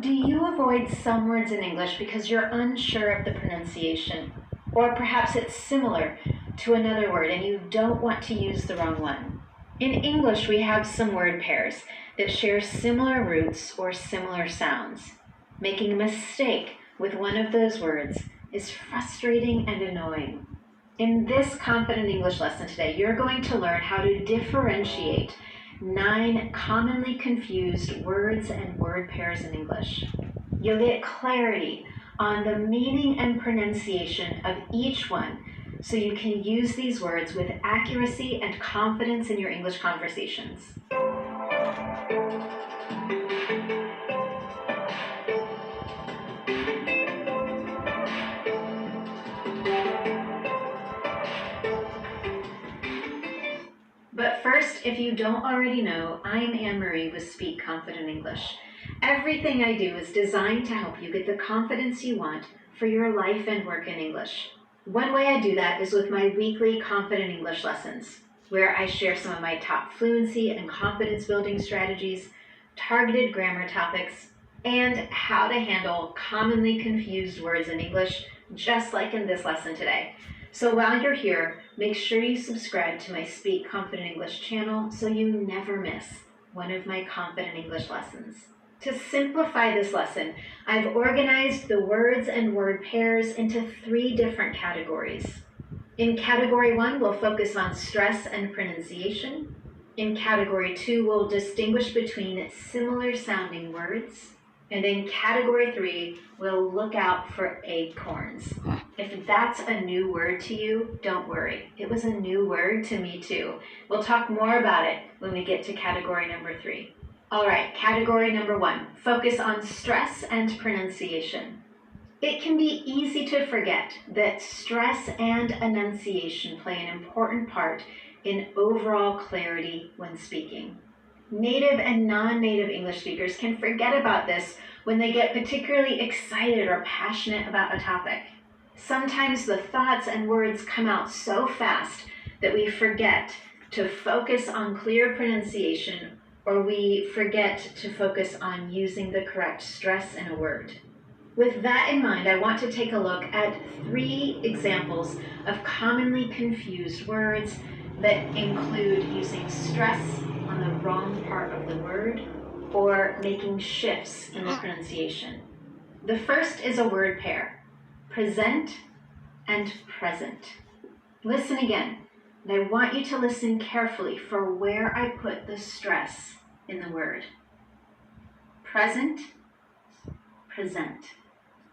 Do you avoid some words in English because you're unsure of the pronunciation? Or perhaps it's similar to another word and you don't want to use the wrong one? In English, we have some word pairs that share similar roots or similar sounds. Making a mistake with one of those words is frustrating and annoying. In this Confident English lesson today, you're going to learn how to differentiate 9 commonly confused words and word pairs in English. You'll get clarity on the meaning and pronunciation of each one so you can use these words with accuracy and confidence in your English conversations. But first, if you don't already know, I'm Anne-Marie with Speak Confident English. Everything I do is designed to help you get the confidence you want for your life and work in English. One way I do that is with my weekly Confident English lessons, where I share some of my top fluency and confidence building strategies, targeted grammar topics, and how to handle commonly confused words in English, just like in this lesson today. So while you're here, make sure you subscribe to my Speak Confident English channel so you never miss one of my Confident English lessons. To simplify this lesson, I've organized the words and word pairs into 3 different categories. In Category 1, we'll focus on stress and pronunciation. In Category 2, we'll distinguish between similar sounding words. And in Category 3, we'll look out for acorns. If that's a new word to you, don't worry. It was a new word to me too. We'll talk more about it when we get to Category number 3. All right, Category number 1, focus on stress and pronunciation. It can be easy to forget that stress and enunciation play an important part in overall clarity when speaking. Native and non-native English speakers can forget about this when they get particularly excited or passionate about a topic. Sometimes the thoughts and words come out so fast that we forget to focus on clear pronunciation, or we forget to focus on using the correct stress in a word. With that in mind, I want to take a look at 3 examples of commonly confused words that include using stress on the wrong part of the word or making shifts in the pronunciation. The first is a word pair, present and present. Listen again, and I want you to listen carefully for where I put the stress in the word. Present, present.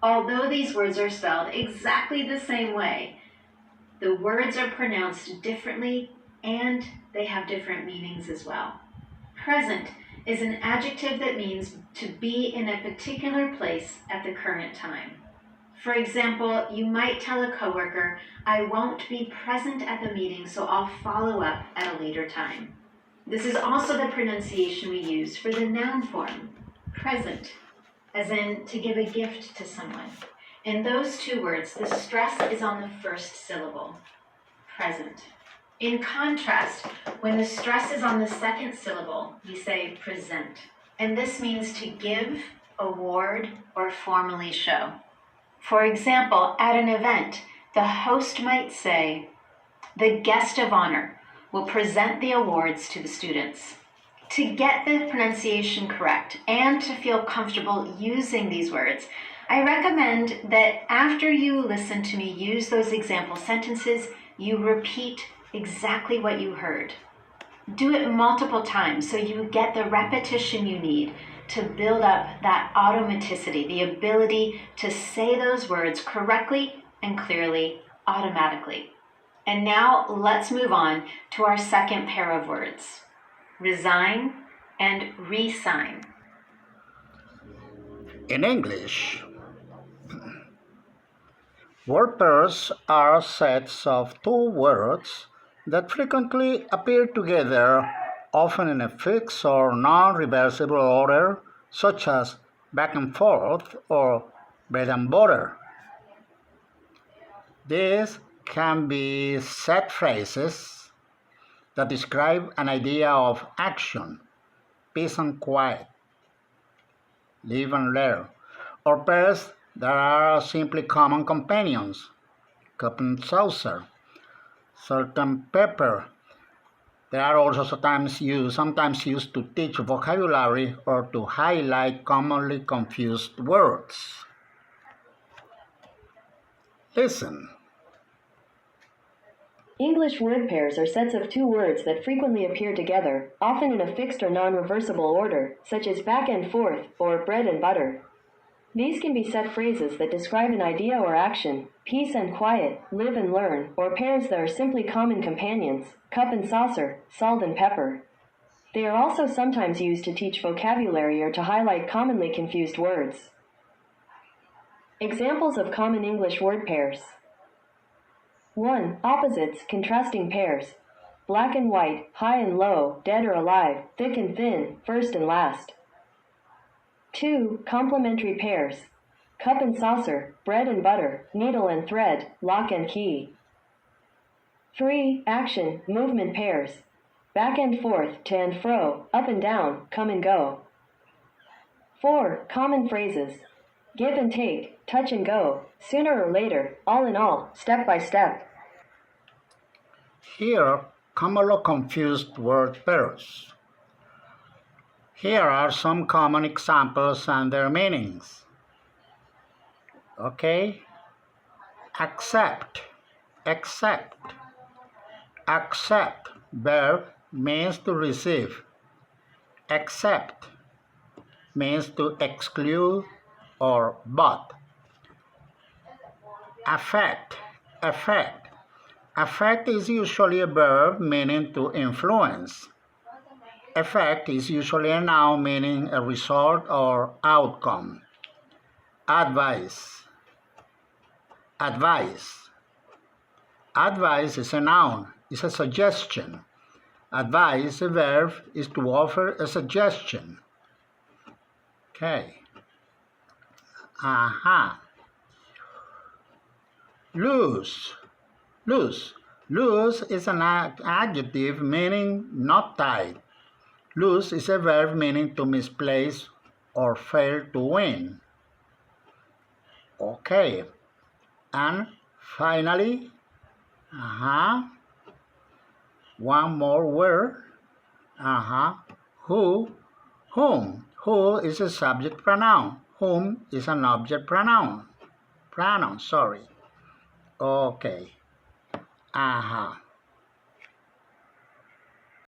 Although these words are spelled exactly the same way, the words are pronounced differently and they have different meanings as well. Present is an adjective that means to be in a particular place at the current time. For example, you might tell a coworker, "I won't be present at the meeting, so I'll follow up at a later time." This is also the pronunciation we use for the noun form, present, as in to give a gift to someone. In those 2 words, the stress is on the first syllable, present. In contrast, when the stress is on the second syllable, we say present. And this means to give, award, or formally show. For example, at an event, the host might say, "The guest of honor will present the awards to the students." To get the pronunciation correct and to feel comfortable using these words, I recommend that after you listen to me use those example sentences, you repeat exactly what you heard. Do it multiple times so you get the repetition you need to build up that automaticity, the ability to say those words correctly and clearly automatically. And now let's move on to our second pair of words, resign and resign. In English, word pairs are sets of 2 words that frequently appear together, often in a fixed or non-reversible order, such as back and forth or bread and butter. These can be set phrases that describe an idea of action, peace and quiet. live and learn, or pairs that are simply common companions, cup and saucer, salt and pepper. They are also sometimes used to teach vocabulary or to highlight commonly confused words. Listen. English word pairs are sets of two words that frequently appear together, often in a fixed or non-reversible order, such as back and forth or bread and butter. These can be set phrases that describe an idea or action, peace and quiet, live and learn, or pairs that are simply common companions, cup and saucer, salt and pepper. They are also sometimes used to teach vocabulary or to highlight commonly confused words. Examples of common English word pairs. 1. Opposites, contrasting pairs. Black and white, high and low, dead or alive, thick and thin, first and last. 2. Complementary pairs. Cup and saucer, bread and butter, needle and thread, lock and key. 3. Action, movement pairs. Back and forth, to and fro, up and down, come and go. 4. Common phrases. Give and take, touch and go, sooner or later, all in all, step by step. Here, commonly confused word pairs. Here are some common examples and their meanings. Okay? Accept, accept. Accept, verb, means to receive. Accept means to exclude or but. Affect, affect. Affect is usually a verb meaning to influence. Effect is usually a noun meaning a result or outcome. Advice, advice. Advice is a noun, is a suggestion. Advise, a verb, is to offer a suggestion. Okay. Aha. Loose, loose. Loose is an adjective meaning not tight. Lose is a verb meaning to misplace or fail to win. Okay. And finally, one more word. Who, whom. Who is a subject pronoun. Whom is an object pronoun. Sorry. Okay.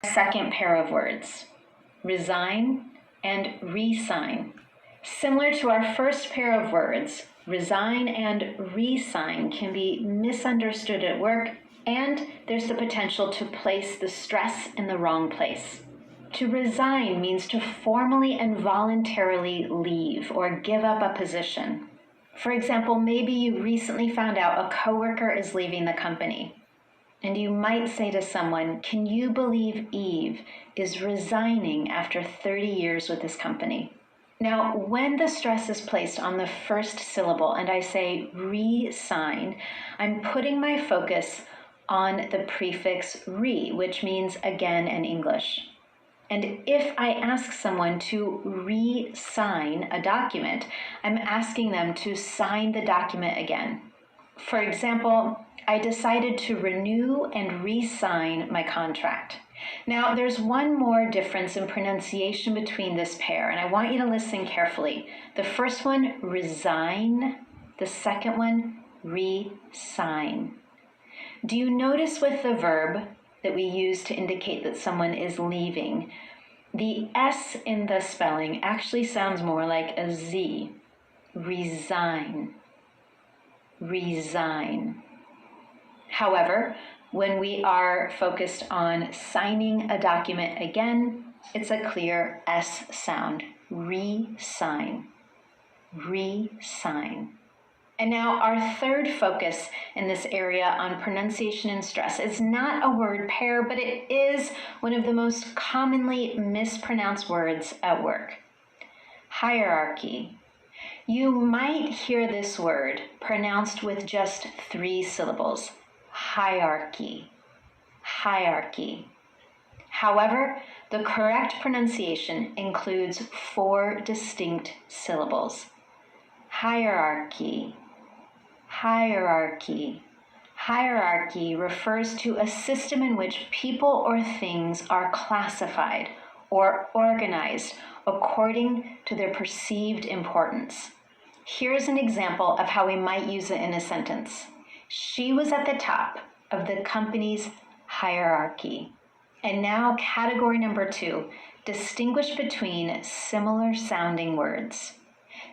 Second pair of words, resign and re-sign. Similar to our first pair of words, resign and re-sign can be misunderstood at work, and there's the potential to place the stress in the wrong place. To resign means to formally and voluntarily leave or give up a position. For example, maybe you recently found out a coworker is leaving the company. And you might say to someone, can you believe Eve is resigning after 30 years with this company? Now, when the stress is placed on the first syllable and I say re-sign, I'm putting my focus on the prefix re, which means again in English. And if I ask someone to re-sign a document, I'm asking them to sign the document again. For example, I decided to renew and re-sign my contract. Now, there's one more difference in pronunciation between this pair, and I want you to listen carefully. The first one, resign. The second one, re-sign. Do you notice with the verb that we use to indicate that someone is leaving, the S in the spelling actually sounds more like a Z. Resign. Resign. However, when we are focused on signing a document again, it's a clear S sound. Re-sign. Re-sign. And now our third focus in this area on pronunciation and stress is not a word pair, but it is one of the most commonly mispronounced words at work. Hierarchy. You might hear this word pronounced with just 3 syllables. Hierarchy. Hierarchy. However, The correct pronunciation includes 4 distinct syllables. Hierarchy, hierarchy. Hierarchy refers to a system in which people or things are classified or organized according to their perceived importance. Here's an example of how we might use it in a sentence. She was at the top of the company's hierarchy. And now category number 2, distinguish between similar sounding words.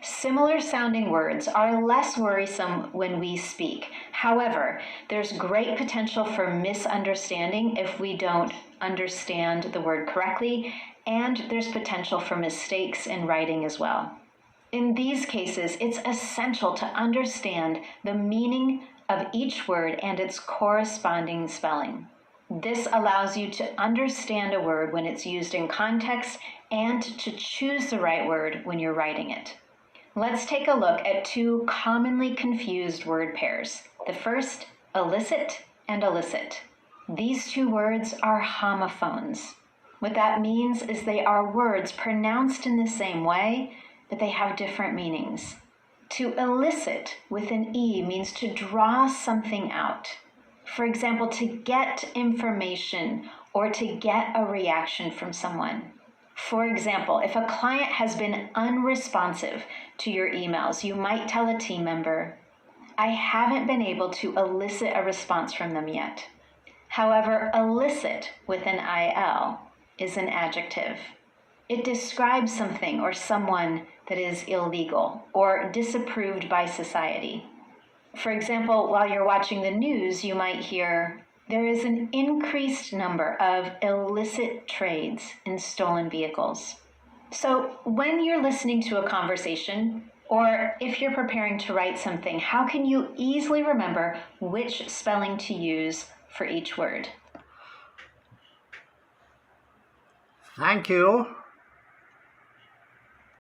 Similar sounding words are less worrisome when we speak. However, there's great potential for misunderstanding if we don't understand the word correctly, and there's potential for mistakes in writing as well. In these cases, it's essential to understand the meaning of each word and its corresponding spelling. This allows you to understand a word when it's used in context and to choose the right word when you're writing it. Let's take a look at 2 commonly confused word pairs. The first, illicit and illicit. These 2 words are homophones. What that means is they are words pronounced in the same way, but they have different meanings. To elicit with an E means to draw something out. For example, to get information or to get a reaction from someone. For example, if a client has been unresponsive to your emails, you might tell a team member, I haven't been able to elicit a response from them yet. However, illicit with an IL is an adjective. It describes something or someone that is illegal or disapproved by society. For example, while you're watching the news, you might hear, there is an increased number of illicit trades in stolen vehicles. So when you're listening to a conversation, or if you're preparing to write something, how can you easily remember which spelling to use for each word? Thank you.